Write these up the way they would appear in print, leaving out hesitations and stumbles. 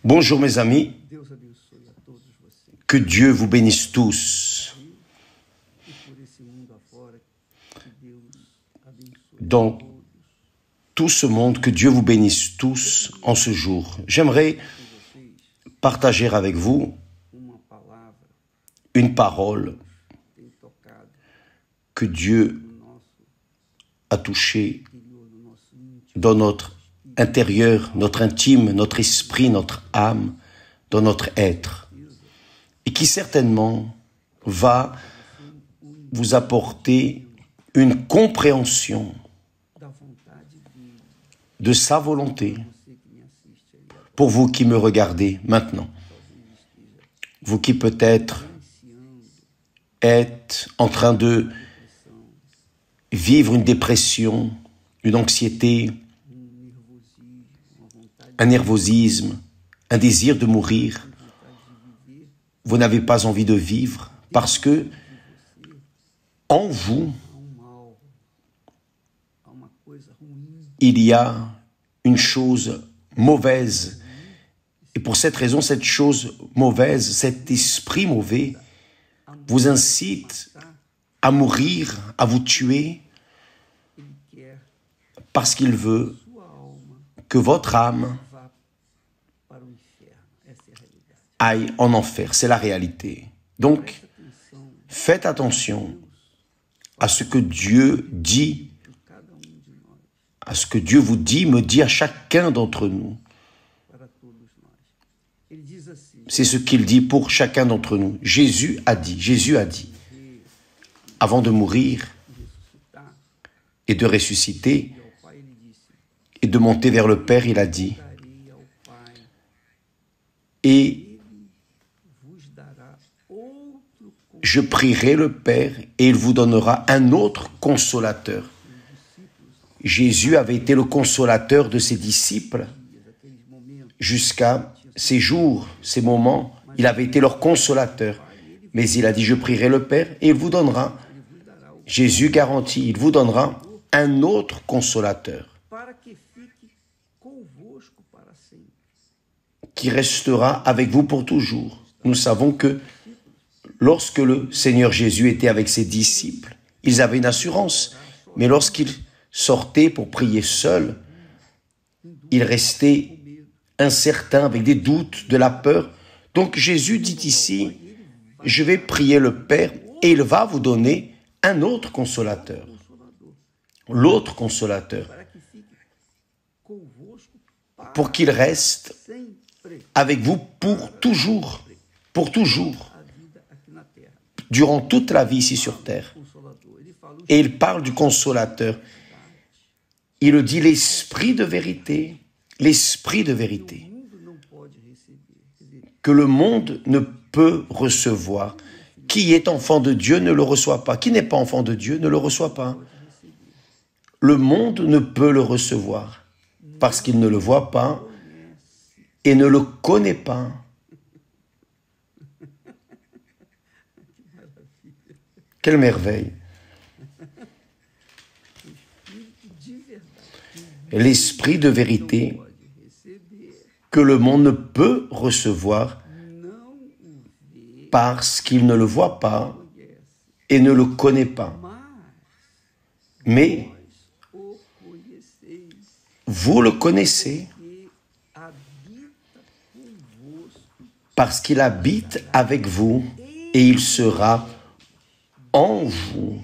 Bonjour mes amis, que Dieu vous bénisse tous. Dans tout ce monde, que Dieu vous bénisse tous en ce jour. J'aimerais partager avec vous une parole que Dieu a touchée dans notre intérieur, notre intime, notre esprit, notre âme, dans notre être, et qui certainement va vous apporter une compréhension de sa volonté pour vous qui me regardez maintenant. Vous qui peut-être êtes en train de vivre une dépression, une anxiété, un nervosisme, un désir de mourir. Vous n'avez pas envie de vivre parce que en vous, il y a une chose mauvaise. Et pour cette raison, cette chose mauvaise, cet esprit mauvais, vous incite à mourir, à vous tuer, parce qu'il veut que votre âme aille en enfer. C'est la réalité. Donc, faites attention à ce que Dieu dit, à ce que Dieu vous dit, me dit à chacun d'entre nous. C'est ce qu'il dit pour chacun d'entre nous. Jésus a dit, avant de mourir et de ressusciter et de monter vers le Père, il a dit, et je prierai le Père et il vous donnera un autre consolateur. Jésus avait été le consolateur de ses disciples jusqu'à ces jours, ces moments. Il avait été leur consolateur. Mais il a dit, je prierai le Père et il vous donnera. Jésus garantit, il vous donnera un autre consolateur qui restera avec vous pour toujours. Nous savons que lorsque le Seigneur Jésus était avec ses disciples, ils avaient une assurance. Mais lorsqu'ils sortaient pour prier seuls, ils restaient incertains, avec des doutes, de la peur. Donc Jésus dit ici, je vais prier le Père et il va vous donner un autre consolateur. L'autre consolateur. Pour qu'il reste avec vous pour toujours. Pour toujours. Durant toute la vie ici sur terre. Et il parle du consolateur. Il dit l'esprit de vérité. L'esprit de vérité. Que le monde ne peut recevoir. Qui est enfant de Dieu ne le reçoit pas. Qui n'est pas enfant de Dieu ne le reçoit pas. Le monde ne peut le recevoir parce qu'il ne le voit pas et ne le connaît pas. Quelle merveille! L'esprit de vérité que le monde ne peut recevoir parce qu'il ne le voit pas et ne le connaît pas. Mais vous le connaissez parce qu'il habite avec vous et il sera en vous,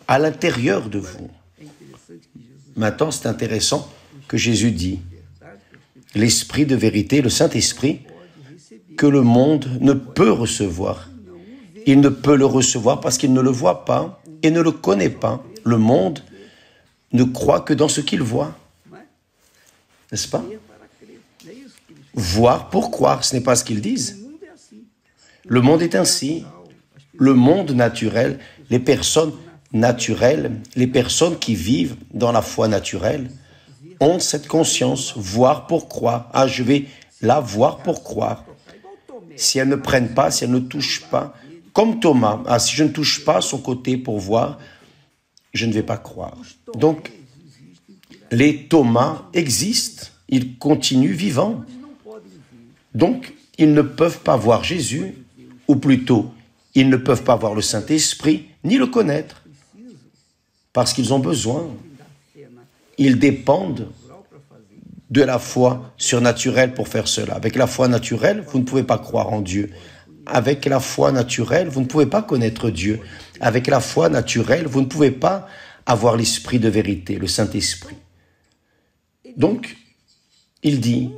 à l'intérieur de vous. Maintenant, c'est intéressant que Jésus dit, l'Esprit de vérité, le Saint-Esprit, que le monde ne peut recevoir. Il ne peut le recevoir parce qu'il ne le voit pas et ne le connaît pas. Le monde ne croit que dans ce qu'il voit. N'est-ce pas? Voir pour croire, ce n'est pas ce qu'ils disent. Le monde est ainsi. Le monde naturel, les personnes naturelles, les personnes qui vivent dans la foi naturelle, ont cette conscience, voir pour croire. Ah, je vais la voir pour croire. Si elles ne prennent pas, si elles ne touchent pas, comme Thomas, ah, si je ne touche pas son côté pour voir, je ne vais pas croire. Donc, les Thomas existent ils continuent vivants. Donc, ils ne peuvent pas voir Jésus, ou plutôt, ils ne peuvent pas voir le Saint-Esprit, ni le connaître, parce qu'ils ont besoin. Ils dépendent de la foi surnaturelle pour faire cela. Avec la foi naturelle, vous ne pouvez pas croire en Dieu. Avec la foi naturelle, vous ne pouvez pas connaître Dieu. Avec la foi naturelle, vous ne pouvez pas avoir l'esprit de vérité, le Saint-Esprit. Donc, il dit,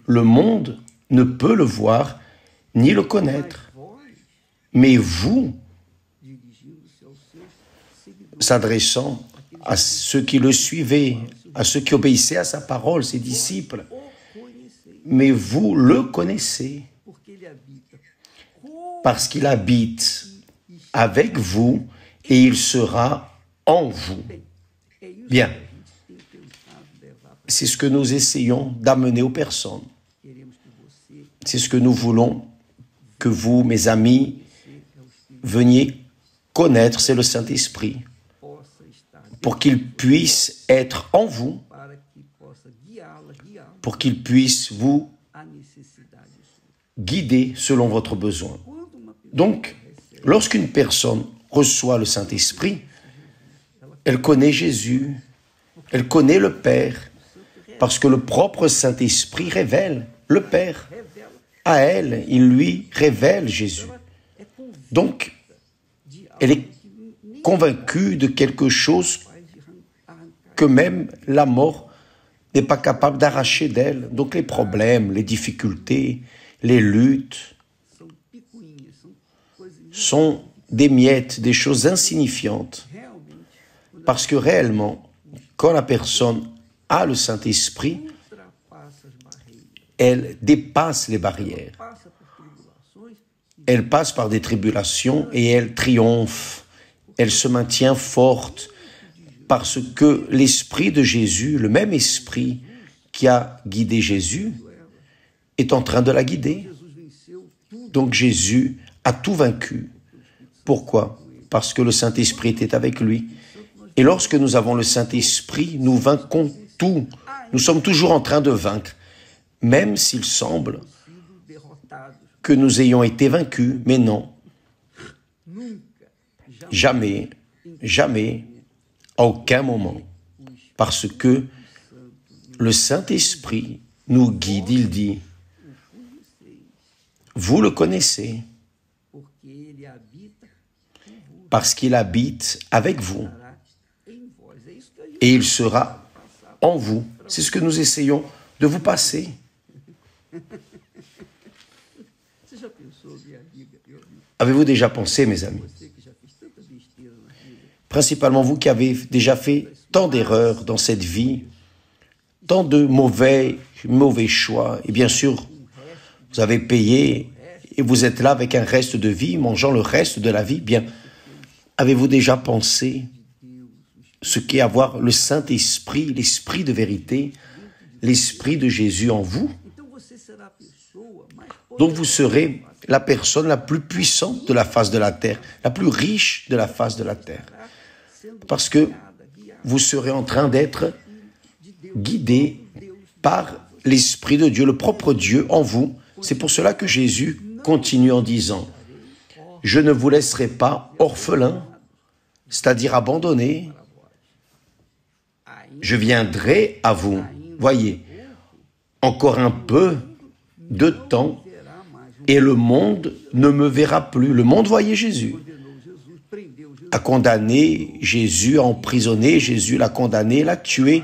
le monde ne peut le voir ni le connaître. Mais vous, s'adressant à ceux qui le suivaient, à ceux qui obéissaient à sa parole, ses disciples, mais vous le connaissez, parce qu'il habite avec vous et il sera en vous. Bien, c'est ce que nous essayons d'amener aux personnes. C'est ce que nous voulons que vous, mes amis, veniez connaître, c'est le Saint-Esprit, pour qu'il puisse être en vous, pour qu'il puisse vous guider selon votre besoin. Donc, lorsqu'une personne reçoit le Saint-Esprit, elle connaît Jésus, elle connaît le Père, parce que le propre Saint-Esprit révèle le Père. À elle, il lui révèle Jésus. Donc, elle est convaincue de quelque chose que même la mort n'est pas capable d'arracher d'elle. Donc les problèmes, les difficultés, les luttes sont des miettes, des choses insignifiantes. Parce que réellement, quand la personne a le Saint-Esprit, elle dépasse les barrières. Elle passe par des tribulations et elle triomphe. Elle se maintient forte parce que l'Esprit de Jésus, le même Esprit qui a guidé Jésus, est en train de la guider. Donc Jésus a tout vaincu. Pourquoi? Parce que le Saint-Esprit était avec lui. Et lorsque nous avons le Saint-Esprit, nous vainquons tout. Nous sommes toujours en train de vaincre, même s'il semble que nous ayons été vaincus, mais non. Jamais, jamais, à aucun moment, parce que le Saint-Esprit nous guide, il dit, vous le connaissez, parce qu'il habite avec vous, et il sera en vous. C'est ce que nous essayons de vous passer. Avez-vous déjà pensé, mes amis? Principalement vous qui avez déjà fait tant d'erreurs dans cette vie, tant de mauvais choix, et bien sûr, vous avez payé et vous êtes là avec un reste de vie, mangeant le reste de la vie. Bien, avez-vous déjà pensé ce qu'est avoir le Saint-Esprit, l'Esprit de vérité, l'Esprit de Jésus en vous? Donc vous serez la personne la plus puissante de la face de la terre, la plus riche de la face de la terre. Parce que vous serez en train d'être guidé par l'Esprit de Dieu, le propre Dieu en vous. C'est pour cela que Jésus continue en disant, « Je ne vous laisserai pas orphelin, c'est-à-dire abandonné. Je viendrai à vous. » Voyez, encore un peu de temps et le monde ne me verra plus. Le monde voyait Jésus, a condamné Jésus, a emprisonné Jésus, l'a condamné, l'a tué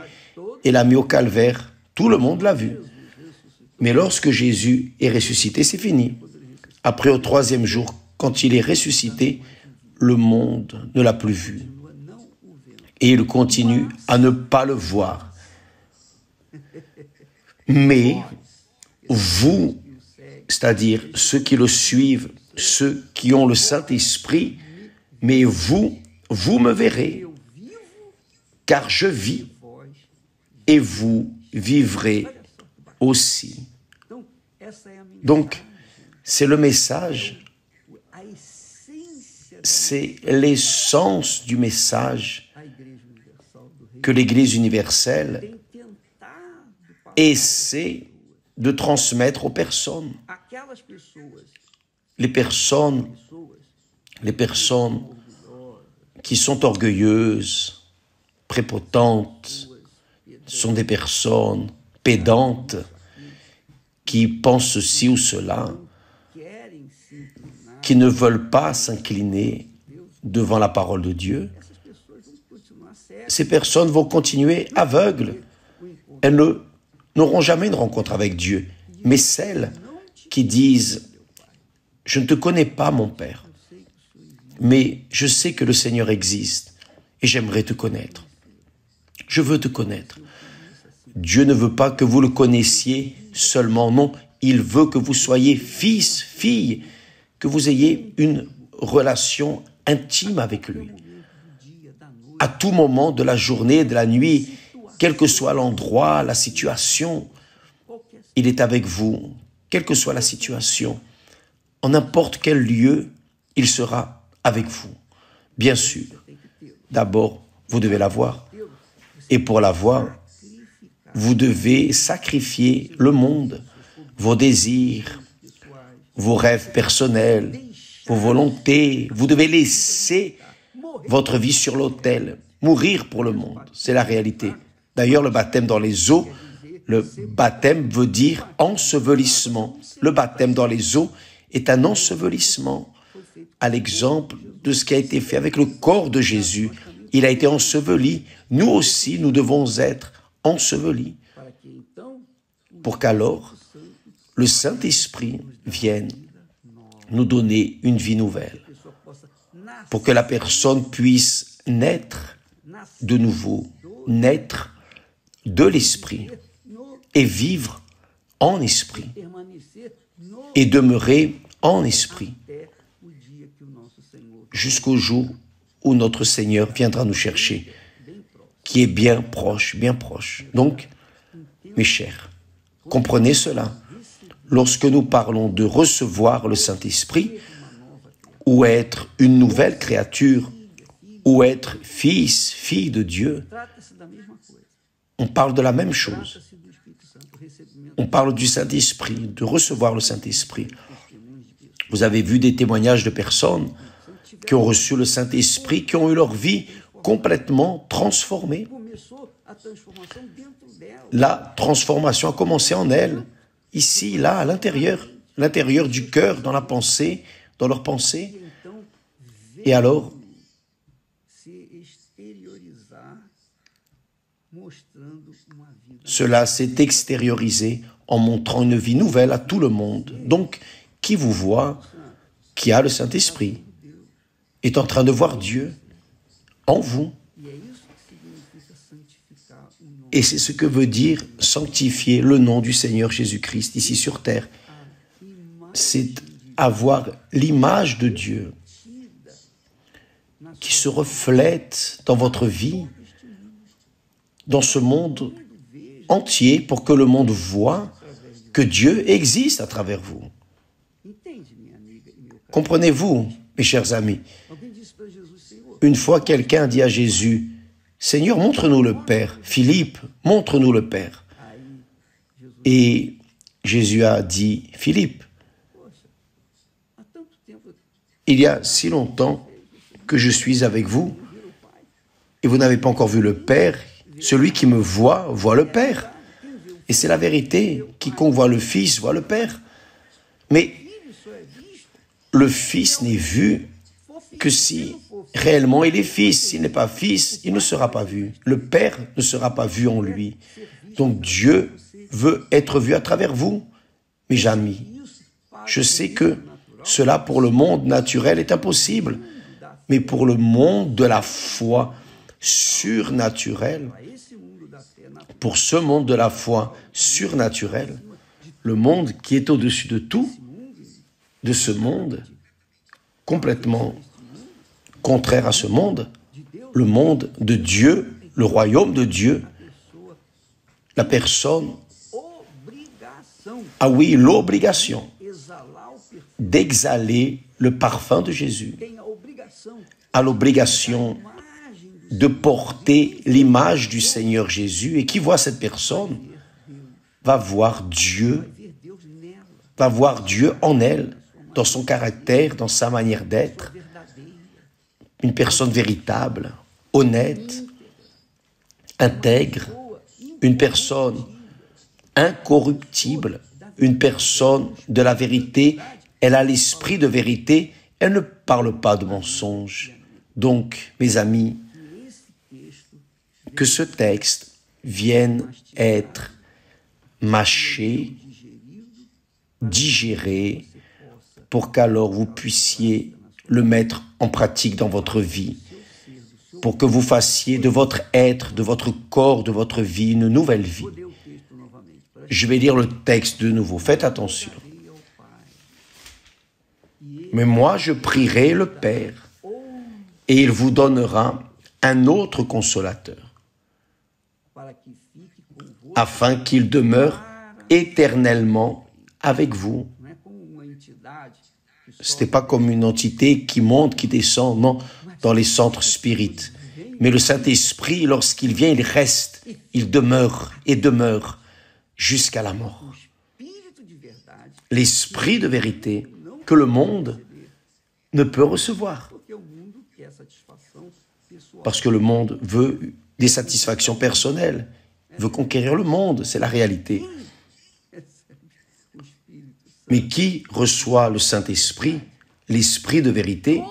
et l'a mis au calvaire. Tout le monde l'a vu. Mais lorsque Jésus est ressuscité, c'est fini. Après, au troisième jour, quand il est ressuscité, le monde ne l'a plus vu. Et il continue à ne pas le voir. Mais vous, c'est-à-dire ceux qui le suivent, ceux qui ont le Saint-Esprit, mais vous me verrez, car je vis et vous vivrez aussi. Donc, c'est le message, c'est l'essence du message que l'Église universelle essaie de transmettre aux personnes. Les personnes qui sont orgueilleuses, prépotentes, sont des personnes pédantes, qui pensent ceci ou cela, qui ne veulent pas s'incliner devant la parole de Dieu. Ces personnes vont continuer aveugles. Elles n'auront jamais une rencontre avec Dieu. Mais celles qui disent « Je ne te connais pas, mon Père, mais je sais que le Seigneur existe et j'aimerais te connaître. Je veux te connaître. » Dieu ne veut pas que vous le connaissiez seulement, non. Il veut que vous soyez fils, fille, que vous ayez une relation intime avec lui. À tout moment de la journée, de la nuit, quel que soit l'endroit, la situation, il est avec vous, quelle que soit la situation. En n'importe quel lieu, il sera avec vous. Bien sûr, d'abord, vous devez l'avoir. Et pour l'avoir, vous devez sacrifier le monde, vos désirs, vos rêves personnels, vos volontés. Vous devez laisser votre vie sur l'autel, mourir pour le monde. C'est la réalité. D'ailleurs, le baptême dans les eaux, le baptême veut dire ensevelissement. Le baptême dans les eaux est un ensevelissement, à l'exemple de ce qui a été fait avec le corps de Jésus. Il a été enseveli. Nous aussi, nous devons être ensevelis pour qu'alors le Saint-Esprit vienne nous donner une vie nouvelle, pour que la personne puisse naître de nouveau, naître de l'Esprit et vivre en Esprit et demeurer en Esprit jusqu'au jour où notre Seigneur viendra nous chercher, qui est bien proche, bien proche. Donc, mes chers, comprenez cela. Lorsque nous parlons de recevoir le Saint-Esprit, ou être une nouvelle créature, ou être fils, fille de Dieu, on parle de la même chose. On parle du Saint-Esprit, de recevoir le Saint-Esprit. Vous avez vu des témoignages de personnes qui ont reçu le Saint-Esprit, qui ont eu leur vie complètement transformée. La transformation a commencé en elles, ici, là, à l'intérieur du cœur, dans la pensée, dans leur pensée. Et alors, cela s'est extériorisé en montrant une vie nouvelle à tout le monde. Donc, qui vous voit, qui a le Saint-Esprit, est en train de voir Dieu en vous. Et c'est ce que veut dire sanctifier le nom du Seigneur Jésus-Christ ici sur terre. C'est avoir l'image de Dieu qui se reflète dans votre vie, dans ce monde entier, pour que le monde voit que Dieu existe à travers vous. Comprenez-vous, mes chers amis? Une fois, quelqu'un dit à Jésus, « Seigneur, montre-nous le Père. » Philippe, montre-nous le Père. Et Jésus a dit, « Philippe, il y a si longtemps que je suis avec vous et vous n'avez pas encore vu le Père. Celui qui me voit, voit le Père. » Et c'est la vérité. Quiconque voit le Fils, voit le Père. Mais le Fils n'est vu que si réellement il est Fils. S'il n'est pas Fils, il ne sera pas vu. Le Père ne sera pas vu en lui. Donc Dieu veut être vu à travers vous, mes amis. Je sais que cela pour le monde naturel est impossible, mais pour le monde de la foi surnaturelle, pour ce monde de la foi surnaturelle, le monde qui est au-dessus de tout, de ce monde, complètement contraire à ce monde, le monde de Dieu, le royaume de Dieu, la personne a, oui, l'obligation d'exhaler le parfum de Jésus, a l'obligation de porter l'image du Seigneur Jésus. Et qui voit cette personne va voir Dieu en elle, dans son caractère, dans sa manière d'être, une personne véritable, honnête, intègre, une personne incorruptible, une personne de la vérité. Elle a l'esprit de vérité, elle ne parle pas de mensonges. Donc, mes amis, que ce texte vienne être mâché, digéré, pour qu'alors vous puissiez le mettre en pratique dans votre vie, pour que vous fassiez de votre être, de votre corps, de votre vie, une nouvelle vie. Je vais lire le texte de nouveau, faites attention. Mais moi, je prierai le Père, et il vous donnera un autre consolateur, afin qu'il demeure éternellement avec vous. Ce n'est pas comme une entité qui monte, qui descend, non, dans les centres spirites. Mais le Saint-Esprit, lorsqu'il vient, il reste, il demeure et demeure jusqu'à la mort. L'Esprit de vérité que le monde ne peut recevoir. Parce que le monde veut des satisfactions personnelles, veut conquérir le monde, c'est la réalité. Mais qui reçoit le Saint-Esprit, l'Esprit de vérité,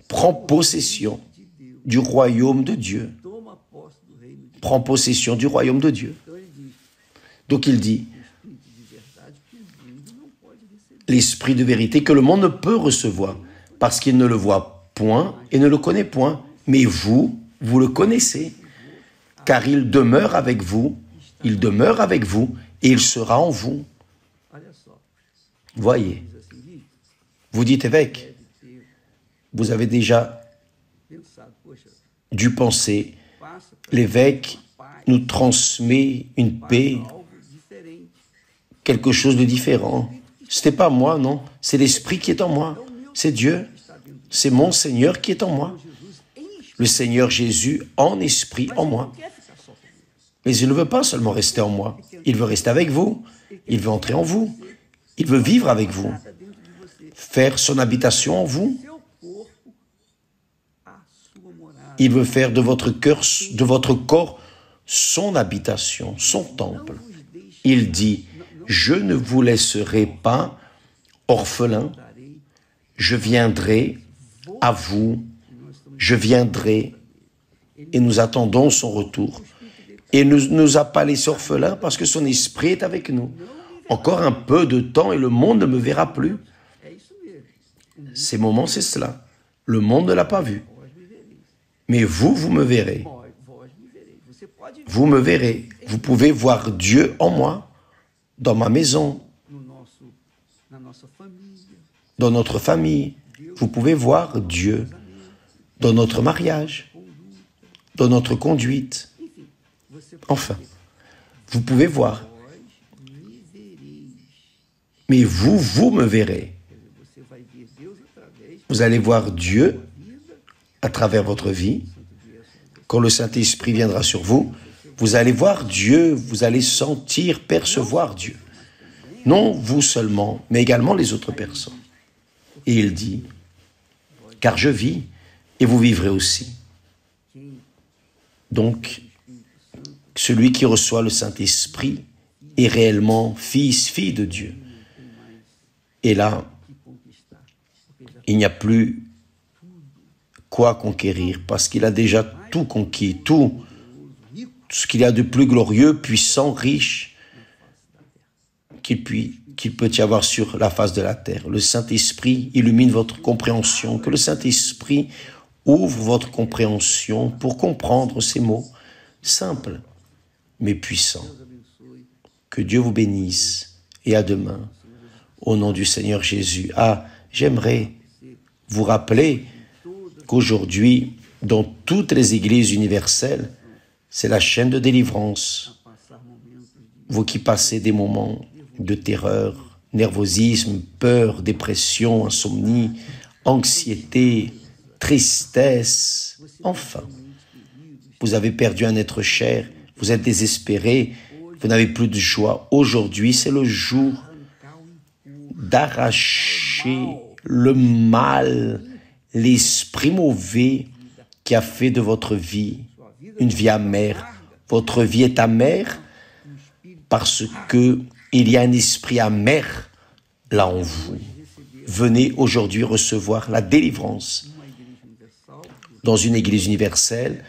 prend possession du royaume de Dieu. Prend possession du royaume de Dieu. Donc il dit, l'Esprit de vérité que le monde ne peut recevoir, parce qu'il ne le voit point et ne le connaît point. Mais vous, vous le connaissez, car il demeure avec vous, et il sera en vous. Voyez, vous dites évêque, vous avez déjà dû penser, l'évêque nous transmet une paix, quelque chose de différent. Ce n'est pas moi, non, c'est l'Esprit qui est en moi, c'est Dieu, c'est mon Seigneur qui est en moi, le Seigneur Jésus en esprit en moi. Mais il ne veut pas seulement rester en moi, il veut rester avec vous, il veut entrer en vous. Il veut vivre avec vous, faire son habitation en vous. Il veut faire de votre cœur, de votre corps, son habitation, son temple. Il dit, je ne vous laisserai pas orphelin, je viendrai à vous, je viendrai, et nous attendons son retour. Et ne nous a pas laissé orphelins parce que son esprit est avec nous. Encore un peu de temps et le monde ne me verra plus. Ces moments, c'est cela. Le monde ne l'a pas vu. Mais vous, vous me verrez. Vous me verrez. Vous pouvez voir Dieu en moi, dans ma maison, dans notre famille. Vous pouvez voir Dieu dans notre mariage, dans notre conduite. Enfin, vous pouvez voir. Mais vous, vous me verrez. Vous allez voir Dieu à travers votre vie. Quand le Saint-Esprit viendra sur vous, vous allez voir Dieu, vous allez sentir, percevoir Dieu. Non vous seulement, mais également les autres personnes. Et il dit, car je vis et vous vivrez aussi. Donc, celui qui reçoit le Saint-Esprit est réellement fils, fille de Dieu. Et là, il n'y a plus quoi conquérir, parce qu'il a déjà tout conquis, tout ce qu'il y a de plus glorieux, puissant, riche, qu'il peut y avoir sur la face de la terre. Le Saint-Esprit illumine votre compréhension, que le Saint-Esprit ouvre votre compréhension pour comprendre ces mots simples, mais puissants. Que Dieu vous bénisse et à demain. Au nom du Seigneur Jésus. Ah, j'aimerais vous rappeler qu'aujourd'hui, dans toutes les églises universelles, c'est la chaîne de délivrance. Vous qui passez des moments de terreur, nervosisme, peur, dépression, insomnie, anxiété, tristesse, enfin, vous avez perdu un être cher, vous êtes désespéré, Vous n'avez plus de joie. Aujourd'hui, c'est le jour d'arracher le mal, l'esprit mauvais qui a fait de votre vie une vie amère. Votre vie est amère parce que il y a un esprit amer là en vous. Venez aujourd'hui recevoir la délivrance dans une église universelle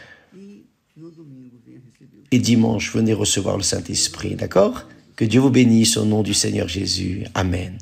et dimanche, venez recevoir le Saint-Esprit, d'accord? Que Dieu vous bénisse au nom du Seigneur Jésus. Amen.